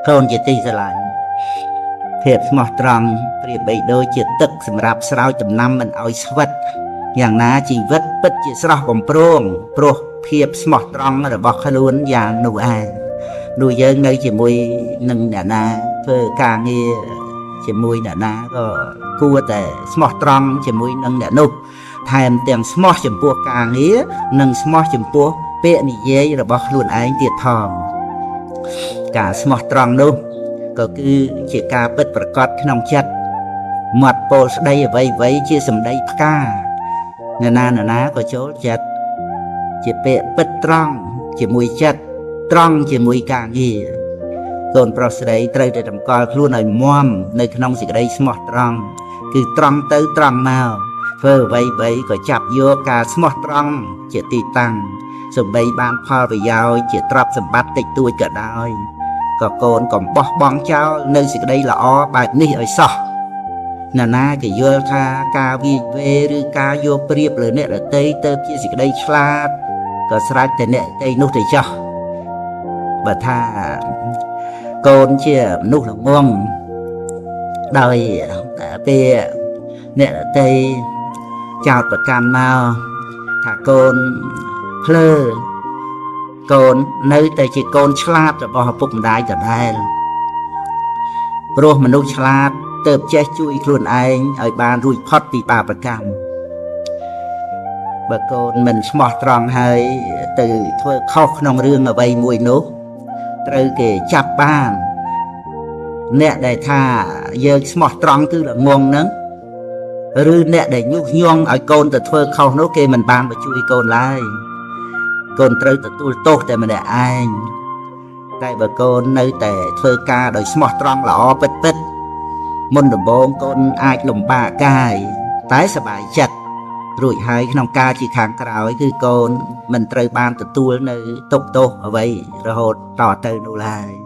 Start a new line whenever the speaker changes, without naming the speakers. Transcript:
កូនជាទីស្រឡាញ់ភាពស្មោះត្រង់ប្រៀបបីដូចជាទឹកសម្រាប់ស្រោចដំណាំមិនឲ្យស្វិតយ៉ាងណាជីវិតពិតជាស្រស់បំព្រងព្រោះភាពស្មោះត្រង់របស់ខ្លួនយ៉ាងនោះឯងនោះយើងនៅជាមួយនឹងអ្នកណាធ្វើការងារជាមួយអ្នកណាក៏គួរតែស្មោះត្រង់ជាមួយនឹងអ្នកនោះថែមទាំងស្មោះចំពោះការងារនិងស្មោះចំពោះពាក្យនិយាយរបស់ខ្លួនឯងទៀតផងការស្មោះត្រង់នោះក៏គឺជាការពិតប្រាកដក្នុងចិត្តមាត់ពោលស្ដីអ្វីៗជាសម្ដីផ្កាអ្នកណាក៏ចូលចិត្តជាពាក្យពិតត្រង់ជាមួយចិត្តត្រង់ជាមួយការងារកូនប្រុសស្ដីត្រូវតែតម្កល់ខ្លួនឲ្យមាំនៅក្នុងសេចក្តីស្មោះត្រង់គឺត្រង់ទៅត្រង់មកធ្វើអ្វីក៏ចាប់យកការស្មោះត្រង់ជាទីតាំងសូម្បីបានផលប្រយោជន៍ជាទ្រព្យសម្បត្តិតិចតួចក៏ដោយក៏កូនកុំបោះបង់ចោលនៅសេចក្តីល្អបែបនេះឲ្យសោះណាគេយល់ថាការវាយវេឬការយកប្រៀបលើអ្នកដទៃទៅជាសេចក្តីឆ្លាតក៏ស្រេចតែអ្នកដទៃនោះទៅចោះបើថាកូនជាមនុស្សល្ងង់ដោយពេលអ្នកដទៃចោតប្រកាន់មកថាកូនភ្លើកូននៅតែជាកូនឆ្លាតរបស់ឪពុកម្ដាយដដែលព្រោះមនុស្សឆ្លាតទើបចេះជួយខ្លួនឯងឲ្យបានរួចផុតពីបាបកម្មបើកូនមិនស្មោះត្រង់ហើយទៅធ្វើខុសក្នុងរឿងអ្វីមួយនោះត្រូវគេចាប់បានអ្នកដែលថាយើងស្មោះត្រង់គឺល្ងងហ្នឹងឬអ្នកដែលញុះញង់ឲ្យកូនទៅធ្វើខុសនោះគេមិនបានមកជួយកូនឡើយកូនត្រូវទទួលទោសតែម្នាក់ឯងតែបើកូននៅតែធ្វើការដោយស្មោះត្រង់ល្អពិតមុនដំបូងកូនអាចលំបាកកាយតែសប្បាយចិត្តរួចហើយក្នុងការជាខាងក្រោយគឺកូនមិនត្រូវបានទទួលនៅទុក្ខទោសអ្វីរហូតតទៅនោះឡើយ